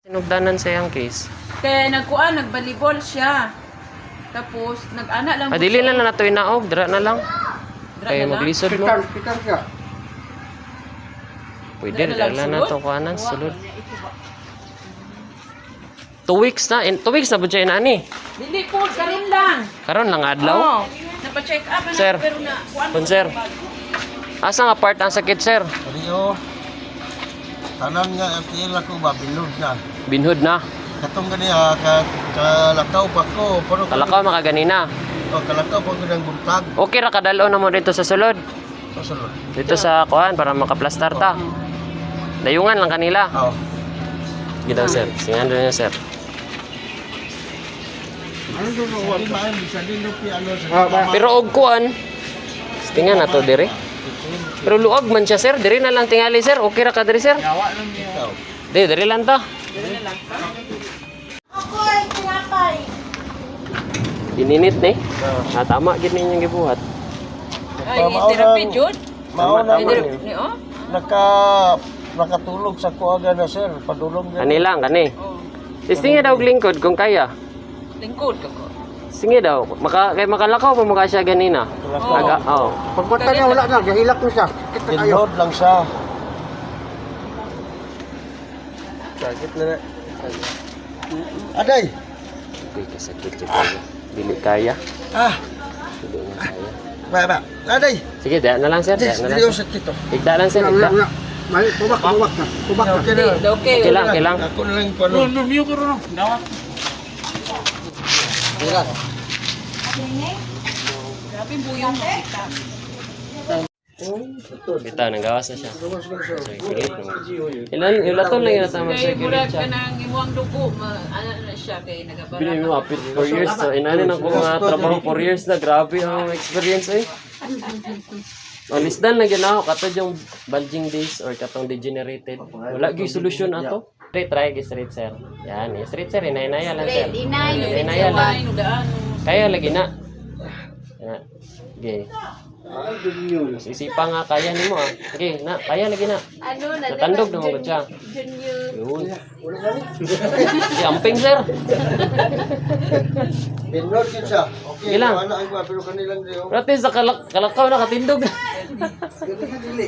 Sinugdanan sa iyang case. Kaya nagbalibol siya. Tapos nag-ana lang. Dili na lang nato inaog, dira na lang. Kaya maglisod mo. Pitar ka. Pwede, dira na nato kuanan sulod. 2 weeks na, 2 weeks na ba siya inani? Dili po, karon lang. Karon lang adlaw. Oo. Napa-check up na Sir. pero na Kun sir. Asa nga part ang sakit sir? Rio. Tanan nga at ila ko ba bilog na. Binhod na. Katong gani kalakaw pa ko pero Kalakaw makaganina. kalakaw pa ko ng buntag. Okay ra kadalo na mo dito sa sulod. Pasulod. Dito sa kuan para makaplastar ta. Dayungan lang kanila. Oh. Gitaw sir. Singan niya sir. Ano do no wali man bisa din do pi ano sa. Pero og kuan. Tingan na to dire. Pero luag man siya sir. Dire na lang tingali sir. Okay ra ka dire sir. Yawa lang niya. Dire lang ta. Ininit ni. Tama gid ninyong gibuhat. Ay, therapy jud. Mao na man. Ni oh. Nakatulog sa kuaga na sir, padulong din. Ani lang kani. Oh. Istingi daw og lingkod kung kaya. Lingkod ka ko. Sige daw. Kay makalakaw pa mukha siya ganina. Aga, oh. Pagpunta niya wala na, gahilak na siya. Tinod lang siya. Sakit na na. Aday! Okay, kasakit siya kaya. Dili kaya. Dili na kaya. Ba. Aday! Sige, daan na lang sir. Daan na lang. Dili Sir. sakit to. Igda lang sir. Igda. Mali, tubak na. Tubak na. Okay na. Okay lang, okay lang. Ako na lang ko ano. Lumiyo ko ron. Dawat. Dila. Grabe buyong makita. Bita, nanggawas na siya. Circulate naman. Ilan lang yung natama Kay murag circulate ka siya. nang imuang dugo, ano na siya kay nagabara. Bili mo apit 4 years. So, inani na ko nga trabaho 4 years na. Grabe ang experience eh. Lisdan na ginawa katod yung bulging days or katong degenerated. Wala gyud solusyon ato. Try straight sir. Yan, straight sir, inaya lang sir. Inaya lang. Kaya lagi na. Yan. Okay. Mas isipa nga kaya nimo ah. Okay, na kaya lagi na. Ano na Natandog na mo gud siya. Junior. Yun. Yamping sir. Pinod yun siya. Okay, Ilang? wala ang iba, pero kanilang diyo. Rati sa kalakaw nakatindog. Dili.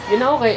Ginawa kay